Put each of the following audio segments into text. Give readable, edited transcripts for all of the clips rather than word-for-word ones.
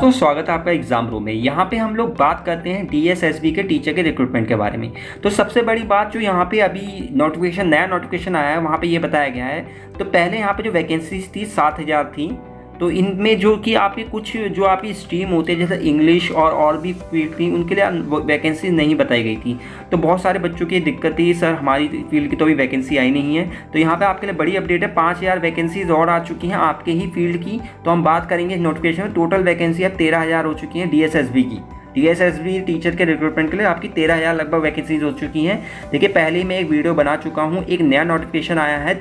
तो स्वागत है आपका एग्जाम रूम में। यहाँ पे हम लोग बात करते हैं डीएसएसबी के टीचर के रिक्रूटमेंट के बारे में। तो सबसे बड़ी बात जो यहाँ पे अभी नया नोटिफिकेशन आया है वहाँ पे ये बताया गया है। तो पहले यहाँ पे जो वैकेंसीज थी 7,000 थी। तो इनमें जो कि आपकी कुछ जो आपकी स्ट्रीम होते हैं जैसे इंग्लिश और भी फील्ड थी उनके लिए वैकेंसी नहीं बताई गई थी। तो बहुत सारे बच्चों की दिक्कत थी, सर हमारी फील्ड की तो अभी वैकेंसी आई नहीं है। तो यहाँ पे आपके लिए बड़ी अपडेट है, 5,000 वैकेंसीज और आ चुकी हैं आपके ही फील्ड की। तो हम बात करेंगे नोटिफिकेशन में। टोटल वैकेंसी अब 13,000 हो चुकी हैं डीएसएसबी की। डीएसएसबी टीचर के रिक्रूटमेंट के लिए आपकी 13,000 लगभग वैकेंसीज हो चुकी हैं। देखिए पहले ही मैं एक वीडियो बना चुका हूँ। एक नया नोटिफिकेशन आया है,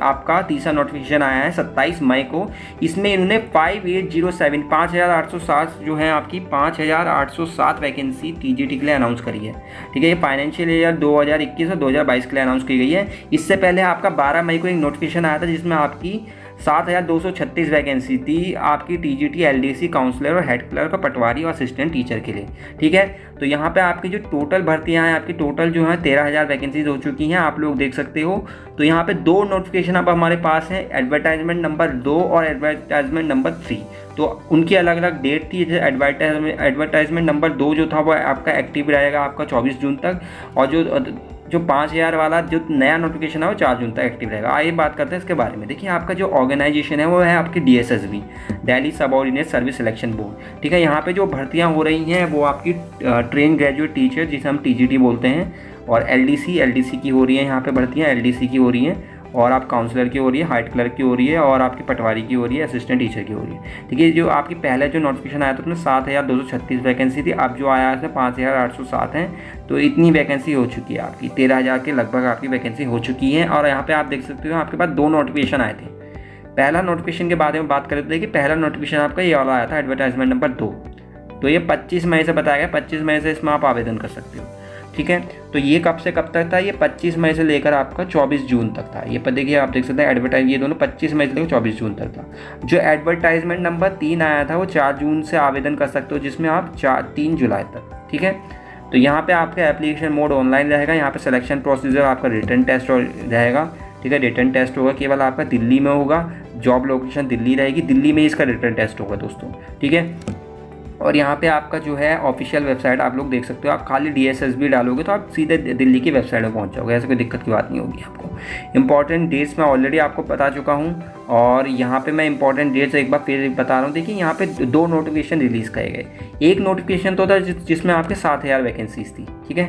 आपका तीसरा नोटिफिकेशन आया है 27 मई को। इसमें इन्होंने 5,807 जो है आपकी 5,807 वैकेंसी टीजीटी के लिए अनाउंस करी है। ठीक है, ये फाइनेंशियल ईयर 2021 और 2022 के लिए अनाउंस की गई है। इससे पहले आपका 12 मई को एक नोटिफिकेशन आया था जिसमें आपकी 7,236 वैकेंसी थी आपकी टीजीटी, एलडीसी, काउंसलर और हेड क्लर्क और पटवारी और असिस्टेंट टीचर के लिए। ठीक है, तो यहाँ पे आपकी जो टोटल भर्तियाँ हैं आपकी टोटल जो है 13,000 वैकेंसीज हो चुकी हैं, आप लोग देख सकते हो। तो यहाँ पे दो नोटिफिकेशन अब हमारे पास हैं, एडवर्टाइजमेंट नंबर 2 और एडवर्टाइजमेंट नंबर 3। तो उनकी अलग अलग डेट थी। जैसे एडवर्टाइजमेंट नंबर 2 जो था वो आपका एक्टिव रहेगा आपका 24 जून तक, और जो 5,000 वाला जो नया नोटिफिकेशन है वो 4 जून तक एक्टिव रहेगा। आइए बात करते हैं इसके बारे में। देखिए आपका जो ऑर्गेनाइजेशन है वो है आपकी DSSB, Delhi subordinate service selection board. ठीक है, यहाँ पे जो भर्तियाँ हो रही हैं वो आपकी ट्रेन ग्रेजुएट टीचर जिसे हम टीजीटी बोलते हैं, और एलडीसी की हो रही है यहाँ पे भर्तियाँ, एलडीसी की हो रही हैं, और आप काउंसलर की हो रही है, हाइट क्लर्क की हो रही है, और आपकी पटवारी की हो रही है, असिस्टेंट टीचर की हो रही है। ठीक है, जो आपकी पहले जो नोटिफिकेशन आया था उसमें 7,236 वैकेंसी थी। अब जो आया है उसमें 5,807 हैं। तो इतनी वैकेंसी हो चुकी है आपकी, 13,000 के लगभग आपकी वैकेंसी हो चुकी है। और यहाँ पे आप देख सकते हो आपके पास 2 नोटिफिकेशन आए थे। पहला नोटिफिकेशन के बारे में बात करें तो देखिए पहला नोटिफिकेशन आपका ये वाला आया था, एडवर्टाइजमेंट नंबर 2। तो ये 25 मई से बताया गया, 25 मई से इसमें आप आवेदन कर सकते हो। ठीक है, तो ये कब से कब तक था? ये 25 मई से लेकर आपका 24 जून तक था। ये पर देखिए आप देख सकते हैं एडवर्टाइज, ये दोनों 25 मई से लेकर 24 जून तक था। जो एडवर्टाइजमेंट नंबर 3 आया था वो 4 जून से आवेदन कर सकते हो, जिसमें आप 3 जुलाई तक। ठीक है, तो यहाँ पे आपका एप्लीकेशन मोड ऑनलाइन रहेगा। यहाँ पे सिलेक्शन प्रोसीजर आपका रिटन टेस्ट रहेगा। ठीक है, रिटन टेस्ट होगा केवल आपका दिल्ली में होगा, जॉब लोकेशन दिल्ली रहेगी, दिल्ली में इसका रिटन टेस्ट होगा दोस्तों। ठीक है, और यहाँ पे आपका जो है ऑफिशियल वेबसाइट आप लोग देख सकते हो। आप खाली डीएसएसबी डालोगे तो आप सीधे दिल्ली की वेबसाइट में पहुँच जाओगे, ऐसे कोई दिक्कत की बात नहीं होगी आपको। इंपॉर्टेंट डेट्स मैं ऑलरेडी आपको बता चुका हूँ, और यहाँ पे मैं इंपॉर्टेंट डेट्स एक बार फिर बता रहा हूँ। देखिए यहाँ पे 2 नोटिफिकेशन रिलीज़ किए गए। एक नोटिफिकेशन तो था जिसमें आपके 7,000 वैकेंसीज थी। ठीक है,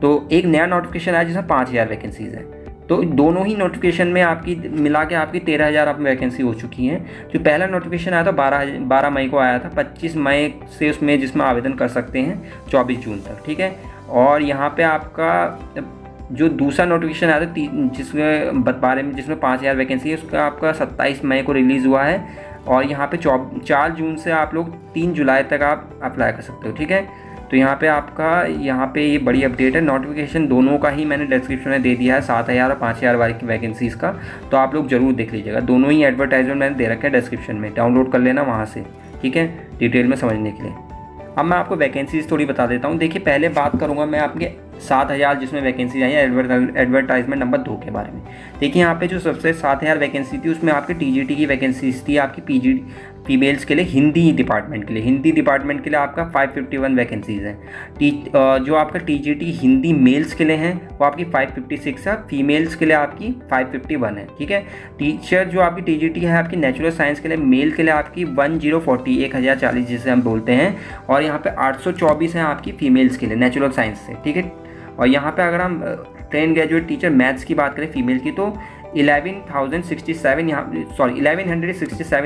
तो एक नया नोटिफिकेशन आया जिसमें 5,000 वैकेंसीज है। तो दोनों ही नोटिफिकेशन में आपकी मिला के आपकी 13,000 आप वैकेंसी हो चुकी हैं। जो पहला नोटिफिकेशन आया था 12 मई को आया था, 25 मई से उसमें जिसमें आवेदन कर सकते हैं 24 जून तक। ठीक है, और यहाँ पे आपका जो दूसरा नोटिफिकेशन आया था जिसमें बारे में जिसमें 5,000 वैकेंसी है, उसका आपका 27 मई को रिलीज़ हुआ है। और यहाँ पे 4 जून से आप लोग 3 जुलाई तक आप अप्लाई कर सकते हो। ठीक है, तो यहाँ पे आपका ये बड़ी अपडेट है। नोटिफिकेशन दोनों का ही मैंने डिस्क्रिप्शन में दे दिया है, 7,000 और 5,000 वाली की वैकेंसीज़ का। तो आप लोग ज़रूर देख लीजिएगा, दोनों ही एडवर्टाइजमेंट मैंने दे रखा है डिस्क्रिप्शन में, डाउनलोड कर लेना वहाँ से। ठीक है, डिटेल में समझने के लिए। अब मैं आपको वैकेंसीज़ थोड़ी बता देता हूँ। देखिए पहले बात करूँगा मैं आपके 7,000 जिसमें वैकेंसी आई है एडवर्टाइजमेंट नंबर 2 के बारे में। देखिए यहाँ पे जो सबसे 7,000 वैकेंसी थी उसमें आपकी टीजीटी की वैकेंसीज थी आपकी फीमेल्स के लिए, हिंदी डिपार्टमेंट के लिए। हिंदी डिपार्टमेंट के लिए आपका 551 वैकेंसीज़ हैं। जो आपका टीजीटी हिंदी मेल्स के लिए हैं वो आपकी 556 है, फीमेल्स के लिए आपकी 551 है। ठीक है, टीचर जो आपकी टीजीटी है आपकी नेचुरल साइंस के लिए मेल के लिए आपकी 1040 जिसे हम बोलते हैं, और यहाँ पे 824 हैं आपकी फीमेल्स के लिए नेचुरल साइंस से। ठीक है, और यहाँ पे अगर हम ट्रेन ग्रेजुएट टीचर मैथ्स की बात करें फीमेल की तो 1167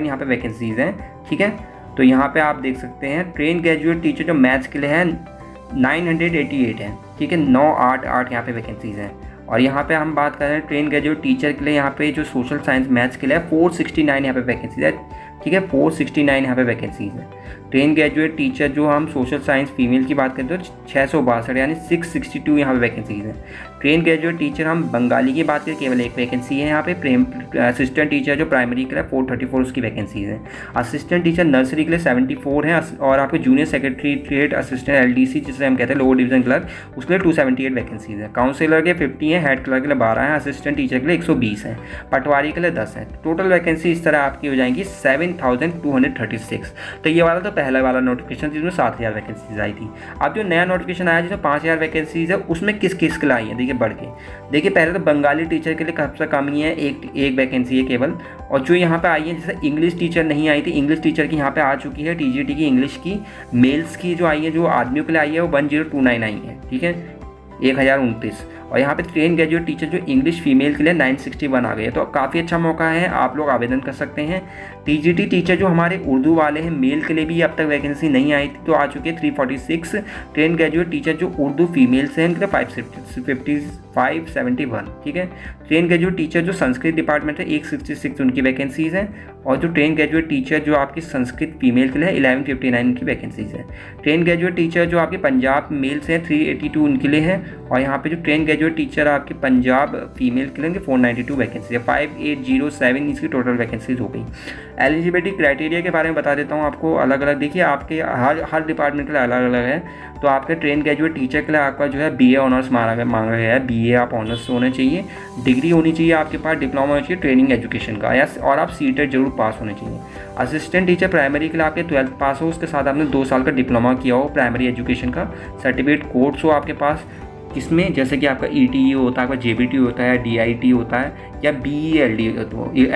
यहाँ पे वैकेंसीज़ हैं। ठीक है, तो यहाँ पे आप देख सकते हैं ट्रेन ग्रेजुएट टीचर जो मैथ्स के लिए है 988 है। ठीक है, 988 यहाँ पे वैकेंसीज़ हैं। और यहाँ पे हम बात कर रहे हैं ट्रेन ग्रेजुएट टीचर के लिए, यहाँ पे जो सोशल साइंस मैथ्स के लिए 469 यहाँ पे वैकेंसीज है। ठीक है, 469 यहाँ पे वैकेंसीज है। ट्रेन ग्रेजुएट टीचर जो हम सोशल साइंस फीमेल की बात करें तो 662 यानी 662 यहाँ पे वैकेंसीज हैं। ट्रेन ग्रेजुएट टीचर हम बंगाली की बात करें केवल 1 वैकेंसी है यहाँ पे। असिस्टेंट टीचर जो प्राइमरी के लिए 434 उसकी वैकेंसीज हैं। असिस्टेंट टीचर नर्सरी के लिए 74 हैं, और आपके जूनियर सेक्रेटरीट असिस्टेंट एलडीसी जिसे हम कहते हैं लोअर डिवीजन क्लर्क, उसके लिए 278 वैकेंसीज हैं। काउंसिलर के 50 हैं, हेड क्लर्क के लिए 12 हैं, असिस्टेंट टीचर के लिए 120 हैं, पटवारी के लिए 10 हैं। टोटल वैकेंसी इस तरह आपकी हो जाएंगी 7,236। तो ये वाला तो पहला वाला नोटिफिकेशन जिसमें 7,000 वैकेंसीज आई थी। अब जो नया नोटिफिकेशन आया जिसमें 5,000 वैकेंसीज है, उसमें किस किस के लिए आई है देखिए बढ़ के। देखिए पहले तो बंगाली टीचर के लिए सबसे कम ही है, एक वैकेंसी है केवल। और जो यहाँ पे आई है जैसे इंग्लिश टीचर नहीं आई थी, इंग्लिश टीचर की यहाँ पे आ चुकी है TGT की इंग्लिश की मेल्स की जो आई है, जो आदमियों के लिए आई है वो 1029 आई है, ठीक है 1029। और यहाँ पे ट्रेन ग्रेजुएट टीचर जो इंग्लिश फीमेल के लिए 961 आ गई है। तो काफ़ी अच्छा मौका है, आप लोग आवेदन कर सकते हैं। TGT टीचर जो हमारे उर्दू वाले हैं मेल के लिए भी अब तक वैकेंसी नहीं आई थी, तो आ चुकी है 346। ट्रेन ग्रेजुएट टीचर जो उर्दू फीमेल से हैं उनके 571, ठीक है। ट्रेन ग्रेजुएट टीचर जो संस्कृत डिपार्टमेंट है 166 उनकी वैकेंसीज हैं। और जो ट्रेन ग्रेजुएट टीचर जो आपकी संस्कृत फीमेल के लिए 1159 उनकी वैकेंसीज है। ट्रेन ग्रेजुएट टीचर जो आपके पंजाब मेल से 382 उनके लिए है। और यहाँ पे जो ट्रेन ग्रेजुएट टीचर आपके पंजाब फीमेल के लिए 492 वैकेंसी है। 5807 इसकी टोटल वैकेंसीज हो गई। एलिजिबिलिटी क्राइटेरिया के बारे में बता देता हूँ आपको, अलग अलग देखिए आपके हर डिपार्टमेंट के लिए अलग अलग है। तो आपके ट्रेन ग्रेजुएट टीचर के लिए आपका जो है BA ऑनर्स मांगा गया है, BA आप ऑनर्स होने चाहिए, डिग्री होनी चाहिए आपके पास, डिप्लोमा होना चाहिए ट्रेनिंग एजुकेशन का, या और आप सीटेट जरूर पास होने चाहिए। असिस्टेंट टीचर प्राइमरी के लिए आपके 12th पास हो, उसके साथ आपने 2 साल का डिप्लोमा किया हो प्राइमरी एजुकेशन का, सर्टिफिकेट कोर्स हो आपके पास, इसमें जैसे कि आपका ETE होता है, आपका JBT होता है, DIT होता है, या BELD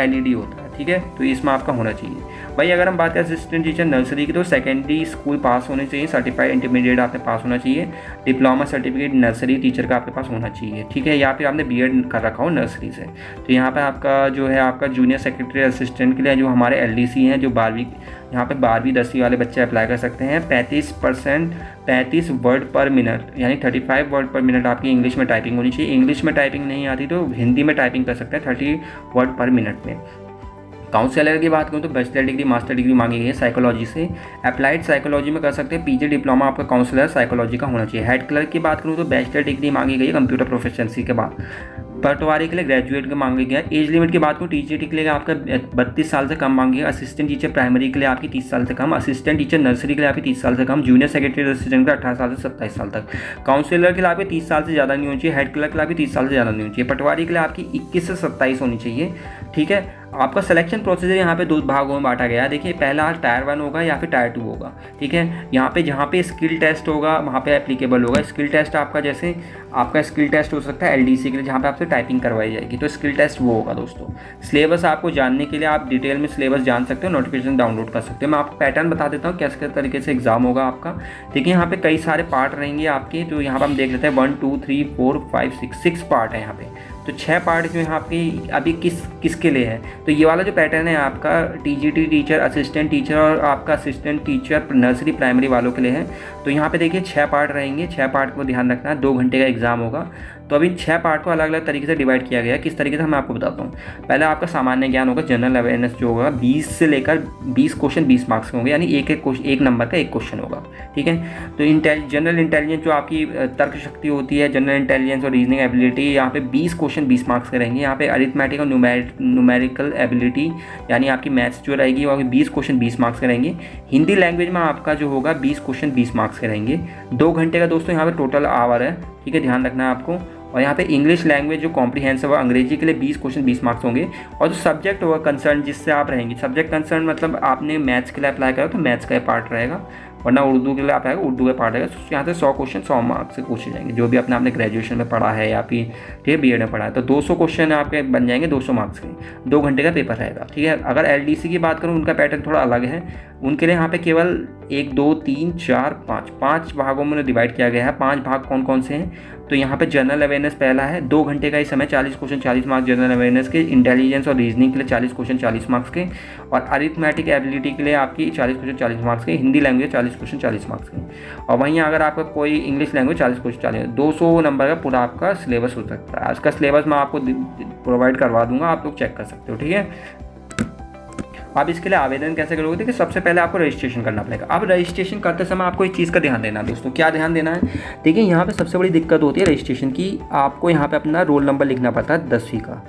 LED होता है, ठीक है। तो इसमें आपका होना चाहिए भाई। अगर हम बात करें असिस्टेंट टीचर नर्सरी की, तो सेकेंडरी स्कूल पास होने चाहिए, सर्टिफाइड इंटरमीडिएट आपने पास होना चाहिए, डिप्लोमा सर्टिफिकेट नर्सरी टीचर का आपके पास होना चाहिए, ठीक है। या फिर आपने BEd कर रखा हो नर्सरी से। तो यहाँ पे आपका जो है आपका जूनियर सेक्रेटरी असिस्टेंट के लिए जो हमारे LDC हैं, जो 12वीं यहाँ पे 12वीं 10वीं वाले बच्चे अप्लाई कर सकते हैं। 35 वर्ड पर मिनट, यानी 35 वर्ड पर मिनट आपकी इंग्लिश में टाइपिंग होनी चाहिए। इंग्लिश में टाइपिंग नहीं आती तो हिंदी में टाइपिंग कर सकते हैं 30 वर्ड पर मिनट में। काउंसलर की बात करूँ तो बैचलर डिग्री मास्टर डिग्री मांगी गई है साइकोलॉजी से। अप्लाइड साइकोलॉजी में कर सकते हैं, PG डिप्लोमा आपका काउंसलर साइकोलॉजी का होना चाहिए। हेड क्लर्क की बात करूँ तो बैचलर डिग्री मांगी गई है कंप्यूटर प्रोफिशिएंसी के बाद। पटवारी के लिए ग्रेजुएट का मांगा गया। एज लिमिट की बात करूँ TGT के लिए आपका 32 साल से कम मांगी है। असिस्टेंट टीचर प्राइमरी के लिए आपकी 30 साल से कम, असिस्टेंट टीचर नर्सरी के लिए आपकी 30 साल से कम, जूनियर सेक्रेटरी असिस्टेंट का 18 साल से 27 साल तक, काउंसलर के लिए आपके 30 साल से ज़्यादा नहीं होनी चाहिए, हेड क्लर्क के लिए आपकी 30 साल से ज़्यादा नहीं होनी चाहिए, पटवारी के लिए आपकी 21 से 27 होनी चाहिए, ठीक है। आपका सिलेक्शन प्रोसीजर यहाँ पे 2 भागों में बांटा गया है। देखिए पहला टायर 1 होगा या फिर टायर 2 होगा, ठीक है। यहाँ पे जहाँ पे स्किल टेस्ट होगा वहाँ पे एप्लीकेबल होगा। स्किल टेस्ट आपका जैसे आपका स्किल टेस्ट हो सकता है LDC के लिए, जहाँ पे आपसे टाइपिंग करवाई जाएगी, तो स्किल टेस्ट वो होगा दोस्तों। सिलेबस आपको जानने के लिए आप डिटेल में सिलेबस जान सकते हो, नोटिफिकेशन डाउनलोड कर सकते हो। मैं आपको पैटर्न बता देता हूँ कैसे तरीके से एग्जाम होगा आपका। देखिए यहाँ पे कई सारे पार्ट रहेंगे आपके, तो यहाँ पर हम देख लेते हैं 1 2 3 4 5 6 पार्ट है यहाँ पे। तो 6 पार्ट जो यहाँ पे अभी किसके लिए है, तो ये वाला जो पैटर्न है आपका TGT टीचर, असिस्टेंट टीचर और आपका असिस्टेंट टीचर नर्सरी प्राइमरी वालों के लिए है। तो यहाँ पे देखिए 6 पार्ट रहेंगे, 6 पार्ट को ध्यान रखना है, 2 घंटे का एग्जाम होगा। तो अभी 6 पार्ट को अलग अलग तरीके से डिवाइड किया गया है। किस तरीके से मैं आपको बताता हूँ। पहले आपका सामान्य ज्ञान होगा, जनरल अवेयरनेस जो होगा 20 से लेकर 20 क्वेश्चन 20 मार्क्स के होंगे, यानी एक नंबर का 1 क्वेश्चन होगा, ठीक है। तो जनरल इंटेलिजेंस जो आपकी तर्क शक्ति होती है, जनरल इंटेलिजेंस और रीजनिंग एबिलिटी, यहाँ पे 20 क्वेश्चन 20 मार्क्स के रहेंगे। यहाँ पे अरिथमेटिक और न्यूमेरिकल एबिलिटी यानी आपकी मैथ्स जो रहेगी वो 20 क्वेश्चन 20 मार्क्स के रहेंगे। हिंदी लैंग्वेज में आपका जो होगा 20 क्वेश्चन 20 मार्क्स के रहेंगे। 2 घंटे का दोस्तों यहाँ पे टोटल आवर है, ठीक है, ध्यान रखना है आपको। और यहाँ पे इंग्लिश लैंग्वेज जो कॉम्प्रीहेंसिव है अंग्रेजी के लिए 20 क्वेश्चन 20 मार्क्स होंगे। और जो सब्जेक्ट होगा कंसर्न जिससे आप रहेंगे, सब्जेक्ट कंसर्न मतलब आपने मैथ्स के लिए अप्लाई करा तो मैथ्स का पार्ट रहेगा, वरना उर्दू के लिए आप आएगा उर्दू का पार्ट रहेगा। यहाँ से 100 क्वेश्चन 100 मार्क्स से पूछे जाएंगे, जो भी आपने ग्रेजुएशन में पढ़ा है या फिर ठीक है BEd में पढ़ा है। तो 200 क्वेश्चन आपके बन जाएंगे 200 मार्क्स के। 2 घंटे का पेपर रहेगा, ठीक है। अगर LDC की बात करूँ उनका पैटर्न थोड़ा अलग है। उनके लिए यहाँ पे केवल 1 2 3 4 5 भागों में डिवाइड किया गया है। 5 भाग कौन कौन से हैं, तो यहाँ पे जनरल अवेयरनेस पहला है, 2 घंटे का ही समय, 40 क्वेश्चन 40 मार्क्स जनरल अवेयरनेस के। इंटेलिजेंस और रीजनिंग के लिए 40 क्वेश्चन 40 मार्क्स के। और अरिथमेटिक एबिलिटी के लिए आपकी 40 क्वेश्चन 40 मार्क्स के। हिंदी लैंग्वेज 40 क्वेश्चन 40 मार्क्स के। और वहीं अगर आपका कोई इंग्लिश लैंग्वेज 40 क्वेश्चन 40, 200 नंबर का पूरा आपका सिलेबस हो सकता है। इसका सिलेबस मैं आपको प्रोवाइड करवा दूंगा, आप लोग चेक कर सकते हो, ठीक है। आप इसके लिए आवेदन कैसे करोगे, देखिए सबसे पहले आपको रजिस्ट्रेशन करना पड़ेगा। अब रजिस्ट्रेशन करते समय आपको एक चीज़ का ध्यान देना है दोस्तों। क्या ध्यान देना है, देखिए यहाँ पे सबसे बड़ी दिक्कत होती है रजिस्ट्रेशन की। आपको यहाँ पे अपना रोल नंबर लिखना पड़ता है 10वीं का,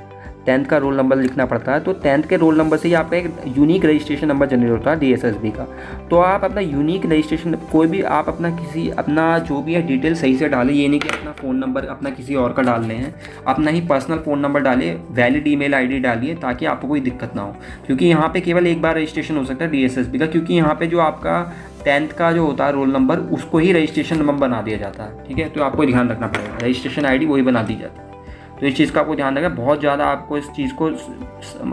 10th का रोल नंबर लिखना पड़ता है। तो 10th के रोल नंबर से ही आपका एक यूनिक रजिस्ट्रेशन नंबर जनरेट होता है DSSB का। तो आप अपना यूनिक रजिस्ट्रेशन कोई भी आप अपना जो भी है डिटेल सही से डालें। ये नहीं कि अपना फ़ोन नंबर अपना किसी और का डाल रहे हैं, अपना ही पर्सनल फ़ोन नंबर डालिए, वैलिड ईमेल आईडी डालिए, ताकि आपको कोई दिक्कत ना हो। क्योंकि यहाँ पे केवल एक बार रजिस्ट्रेशन हो सकता है DSSB का, क्योंकि यहाँ पे जो आपका 10th का जो होता है रोल नंबर उसको ही रजिस्ट्रेशन नंबर बना दिया जाता है। ठीक है, तो आपको ध्यान रखना पड़ेगा, रजिस्ट्रेशन आईडी वही बना दी जाती है। तो इस चीज़ का आपको ध्यान रखें, बहुत ज़्यादा आपको इस चीज़ को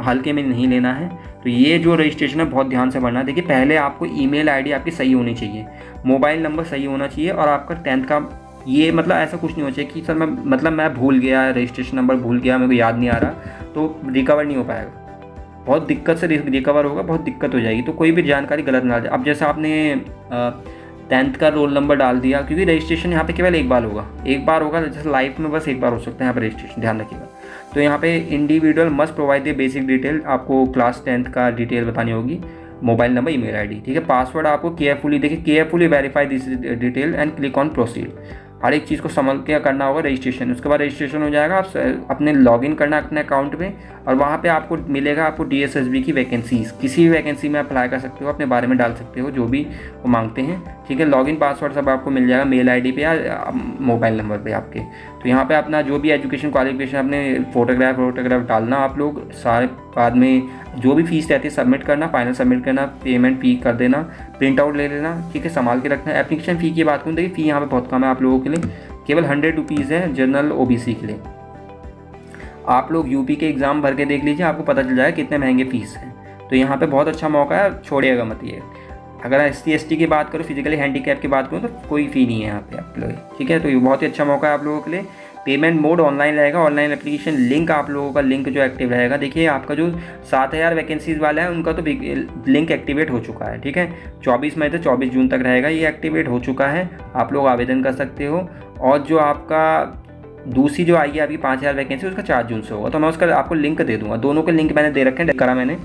हल्के में नहीं लेना है। तो ये जो रजिस्ट्रेशन है बहुत ध्यान से भरना है। देखिए, पहले आपको ईमेल आईडी आपकी सही होनी चाहिए, मोबाइल नंबर सही होना चाहिए, और आपका 10th का ये मतलब ऐसा कुछ नहीं होना चाहिए कि सर मैं भूल गया, रजिस्ट्रेशन नंबर भूल गया, मेरे को याद नहीं आ रहा, तो रिकवर नहीं हो पाएगा। बहुत दिक्कत से रिकवर होगा, बहुत दिक्कत हो जाएगी। तो कोई भी जानकारी गलत ना जाए। अब जैसे आपने 10th का रोल नंबर डाल दिया, क्योंकि रजिस्ट्रेशन यहाँ पे केवल एक बार होगा, जैसे लाइफ में बस एक बार हो सकता है यहाँ पे रजिस्ट्रेशन, ध्यान रखिएगा। तो यहाँ पे individual must provide the basic detail, आपको क्लास 10th का डिटेल बतानी होगी, मोबाइल नंबर, ईमेल आईडी। ठीक है, पासवर्ड आपको carefully verify this detail and click on proceed. हर एक चीज़ को संभल के करना होगा रजिस्ट्रेशन। उसके बाद रजिस्ट्रेशन हो जाएगा, आप अपने लॉगिन करना अपने अकाउंट में, और वहाँ पे आपको मिलेगा आपको DSSB की वैकेंसीज़, किसी भी वैकेंसी में अप्लाई कर सकते हो, अपने बारे में डाल सकते हो जो भी वो मांगते हैं। ठीक है, लॉगिन पासवर्ड सब आपको मिल जाएगा मेल आईडी पे या मोबाइल नंबर पे आपके। तो यहाँ पे अपना जो भी एजुकेशन क्वालिफिकेशन, अपने फोटोग्राफ डालना आप लोग सारे, बाद में जो भी फीस रहती है सबमिट करना, फाइनल सबमिट करना, पेमेंट फी कर देना, प्रिंट आउट ले लेना। ठीक है, संभाल के रखना। एप्लीकेशन फ़ी की बात करूँ, देखिए फ़ी यहाँ पे बहुत कम है आप लोगों के लिए, केवल 100 रुपीज़ है जनरल OBC के लिए। आप लोग UP के एग्ज़ाम भर के देख लीजिए, आपको पता चल जाएगा कितने महंगे फ़ीस हैं। तो यहाँ पे बहुत अच्छा मौका है, छोड़िएगा मत ये। अगर SC ST की बात करूँ, फिजिकली हैंडीकैप की बात करूँ, तो कोई फ़ी नहीं है यहाँ पे आप लोग। ठीक है, तो ये बहुत ही अच्छा मौका है आप लोगों के लिए। पेमेंट मोड ऑनलाइन रहेगा, ऑनलाइन एप्लीकेशन लिंक आप लोगों का लिंक जो एक्टिव रहेगा। देखिए, आपका जो 7000 वैकेंसीज़ वाला है उनका तो लिंक एक्टिवेट हो चुका है। ठीक है, 24 मई से 24 जून तक रहेगा, ये एक्टिवेट हो चुका है, आप लोग आवेदन कर सकते हो। और जो आपका दूसरी जो आई है अभी 5000 वैकेंसी, उसका 4 जून से होगा। तो मैं उसका आपको लिंक दे दूँगा, दोनों के लिंक मैंने दे रखे हैं, करा मैंने।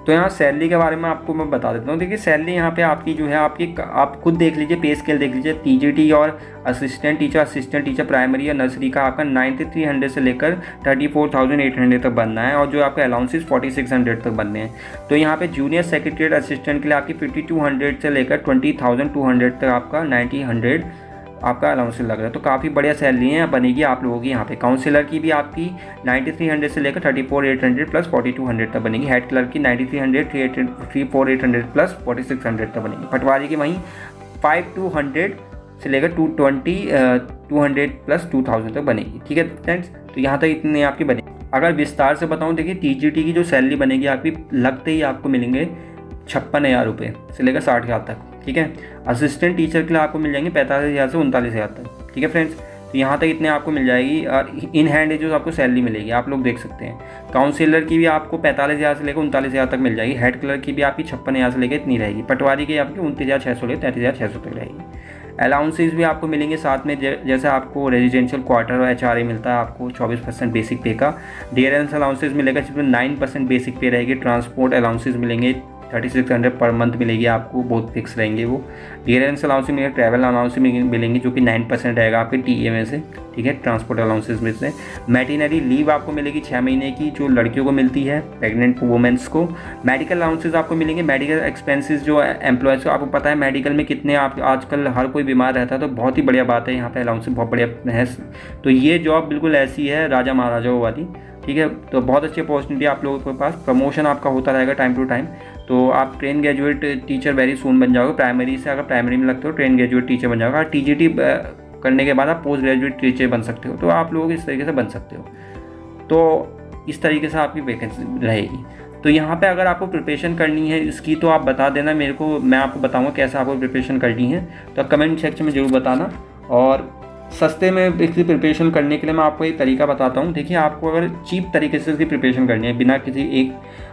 तो यहाँ सैलरी के बारे में आपको मैं बता देता हूँ। देखिए, सैलरी यहाँ पे आपकी जो है, आप खुद देख लीजिए, पे स्केल देख लीजिए। TGT और असिस्टेंट टीचर प्राइमरी या नर्सरी का आपका 9300 से लेकर 34,800 तक बनना है, और जो आपका अलाउंसेस 4600 तक बनने हैं। तो यहाँ पे जूनियर सेक्रेटरीट असिस्टेंट के लिए आपकी 5200 से लेकर 20,200 तक आपका 90,100 आपका अलाउंस लग रहा है। तो काफ़ी बढ़िया सैलरी है बनेगी आप लोगों की यहाँ पे। काउंसिलर की भी आपकी 9300 से लेकर 34,800 प्लस 4200 तक बनेगी। हेड क्लर्क की 9300, 34,800 प्लस 4600 तक बनेगी। पटवारी की वहीं 5200 से लेकर 200 प्लस 2000 तक बनेगी। ठीक है फ्रेंड्स, तो यहाँ तक इतनी आपकी बनेगी। अगर विस्तार से बताऊँ, देखिए TGT की जो सैलरी बनेगी आपकी, लगते ही आपको मिलेंगे 56,000 रुपये से लेकर 60,000 तक। ठीक है, असिस्टेंट टीचर के लिए आपको मिल जाएंगे 45,000 से 39,000 तक। ठीक है फ्रेंड्स, तो यहाँ तक इतने आपको मिल जाएगी। और इन हैंड जो आपको सैलरी मिलेगी आप लोग देख सकते हैं। काउंसिलर की भी आपको 45,000 से लेकर 39,000 तक मिल जाएगी। हेड क्लर्क की भी आपकी 56,000 से लेकर इतनी रहेगी। पटवारी की आपकी 29,600 लेकर 33,600 तक रहेगी। अलाउंसेस भी आपको मिलेंगे साथ में, जैसे आपको रेजिडेंशियल क्वार्टर और HRA मिलता है आपको 24% बेसिक पे का। डियरेंस अलाउंसेस मिलेगा जिसमें 9% बेसिक पे रहेगी। ट्रांसपोर्ट अलाउंसेस मिलेंगे 3600 पर मंथ मिलेगी आपको, बहुत फिक्स रहेंगे वो। डियरेंस अलाउंस मिलेगा, ट्रैवल अलाउंस मिलेंगे जो कि 9% रहेगा आपके TA में से। ठीक है, ट्रांसपोर्ट अलाउंसेस में से। मैटरनिटी लीव आपको मिलेगी 6 महीने की, जो लड़कियों को मिलती है, प्रेग्नेंट वुमेंस को। मेडिकल अलाउंसेस आपको मिलेंगे। मेडिकल एक्सपेंसेस जो एम्प्लॉयज़ को, आपको पता है मेडिकल में कितने आप आजकल हर कोई बीमार रहता है, तो बहुत ही बढ़िया बात है यहाँ पे अलाउंसेस बहुत बढ़िया है। तो ये जॉब बिल्कुल ऐसी है राजा महाराजाओं वाली। ठीक है, तो बहुत अच्छी अपॉर्चुनिटी आप लोगों के पास। प्रमोशन आपका होता रहेगा टाइम टू टाइम। तो आप train graduate teacher very soon बन जाओगे। प्राइमरी से अगर प्राइमरी में लगते हो ट्रेन ग्रेजुएट टीचर बन जाओगे। TGT करने के बाद आप पोस्ट ग्रेजुएट टीचर बन सकते हो। तो आप लोग इस तरीके से बन सकते हो। तो इस तरीके से आपकी वैकेंसी रहेगी। तो यहाँ पे अगर आपको प्रिपरेशन करनी है इसकी, तो आप बता देना मेरे को, मैं आपको बताऊँगा कैसे आपको प्रिपरेशन करनी है। तो कमेंट सेक्शन में ज़रूर बताना। और सस्ते में इसकी प्रिपरेशन करने के लिए मैं आपको एक तरीका बताता हूँ। देखिए, आपको अगर चीप तरीके से इसकी प्रिपरेशन करनी है बिना किसी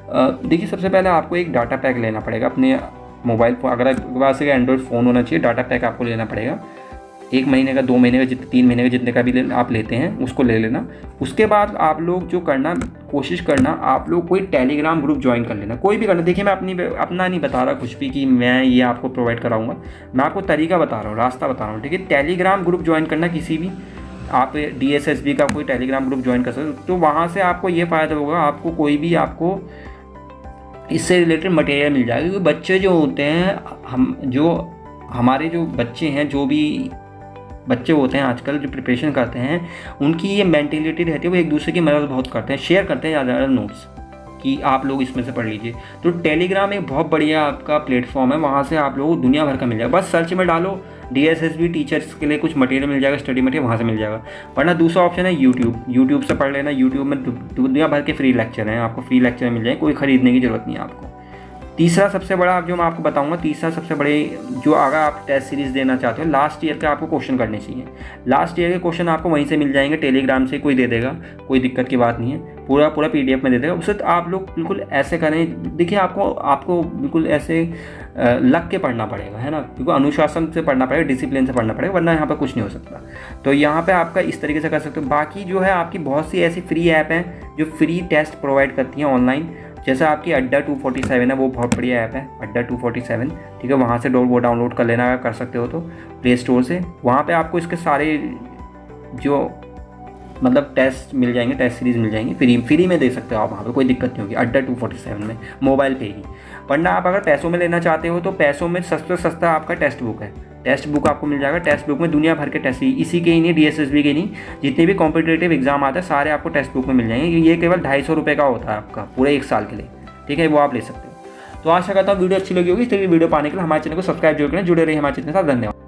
देखिए, सबसे पहले आपको एक डाटा पैक लेना पड़ेगा अपने मोबाइल फोन। अगर आपके पास एक एंड्रॉयड फ़ोन होना चाहिए, डाटा पैक आपको लेना पड़ेगा। 1 महीने का, 2 महीने का, 3 महीने का, जितने का भी आप लेते हैं उसको ले लेना। उसके बाद आप लोग जो करना, कोशिश करना आप लोग कोई टेलीग्राम ग्रुप ज्वाइन कर लेना, कोई भी करना। देखिए, मैं अपना नहीं बता रहा कुछ भी कि मैं ये आपको प्रोवाइड कराऊंगा, मैं आपको तरीका बता रहा हूँ, रास्ता बता रहा हूँ। ठीक है, टेलीग्राम ग्रुप ज्वाइन करना किसी भी, आप DSSB का कोई टेलीग्राम ग्रुप ज्वाइन कर सकते हो, तो वहाँ से आपको ये फ़ायदा होगा, आपको कोई भी आपको इससे रिलेटेड मटेरियल मिल जाएगा। क्योंकि बच्चे जो होते हैं, हमारे जो बच्चे हैं, जो भी बच्चे होते हैं आजकल जो प्रिपरेशन करते हैं, उनकी ये मेंटेलिटी रहती है, वो एक दूसरे की मदद बहुत करते हैं, शेयर करते हैं ज़्यादा ज़्यादा नोट्स कि आप लोग इसमें से पढ़ लीजिए। तो टेलीग्राम एक बहुत बढ़िया आपका प्लेटफॉर्म है, वहाँ से आप लोगों को दुनिया भर का मिल जाएगा। बस सर्च में डालो DSSB टीचर्स के लिए कुछ मटेरियल मिल जाएगा, स्टडी मटेरियल वहाँ से मिल जाएगा। वरना दूसरा ऑप्शन है यूट्यूब से पढ़ लेना। यूट्यूब में दुनिया भर के फ्री लेक्चर हैं, आपको फ्री लेक्चर मिल जाएंगे, कोई ख़रीदने की ज़रूरत नहीं है आपको। तीसरा सबसे बड़ा जो मैं आपको बताऊंगा, तीसरा सबसे बड़े जो अगर आप टेस्ट सीरीज़ देना चाहते हो, लास्ट ईयर के आपको क्वेश्चन करने चाहिए। लास्ट ईयर के क्वेश्चन आपको वहीं से मिल जाएंगे, टेलीग्राम से कोई दे देगा, कोई दिक्कत की बात नहीं है, पूरा PDF में दे देगा। उससे आप लोग बिल्कुल ऐसे करें, देखिए आपको बिल्कुल ऐसे लग के पढ़ना पड़ेगा, है ना, क्योंकि अनुशासन से पढ़ना पड़ेगा, डिसिप्लिन से पढ़ना पड़ेगा, वरना यहाँ पर कुछ नहीं हो सकता। तो यहाँ पर आपका इस तरीके से कर सकते हो। बाकी जो है आपकी बहुत सी ऐसी फ्री ऐप हैं जो फ्री टेस्ट प्रोवाइड करती हैं ऑनलाइन, जैसे आपकी अड्डा 247 है, वो बहुत बढ़िया ऐप है अड्डा 247, ठीक है। वहाँ से वो डाउनलोड कर लेना, कर सकते हो तो प्ले स्टोर से। वहाँ पे आपको इसके सारे जो मतलब टेस्ट मिल जाएंगे, टेस्ट सीरीज़ मिल जाएंगी, फ्री में दे सकते हो आप, वहाँ पे कोई दिक्कत नहीं होगी अड्डा 247 में, मोबाइल पे ही। वरना आप अगर पैसों में लेना चाहते हो तो पैसों में सस्ता आपका टेक्स्ट बुक है, टेक्स्ट बुक आपको मिल जाएगा। टेक्स्ट बुक में दुनिया भर के टेस्ट, इसी के ही नहीं, DSSB के नहीं, जितने भी कॉम्पिटिटिव एग्जाम आते हैं सारे आपको टेक्स्ट बुक में मिल जाएंगे। ये केवल 250 रुपये का होता है आपका पूरे 1 साल के लिए, ठीक है, वो आप ले सकते हो। तो आशा करता हूँ वीडियो अच्छी लगी होगी। इस तरह की वीडियो पाने के लिए हमारे चैनल को सब्सक्राइब जरूर करें, जुड़े रहिए हमारे चैनल के साथ। धन्यवाद।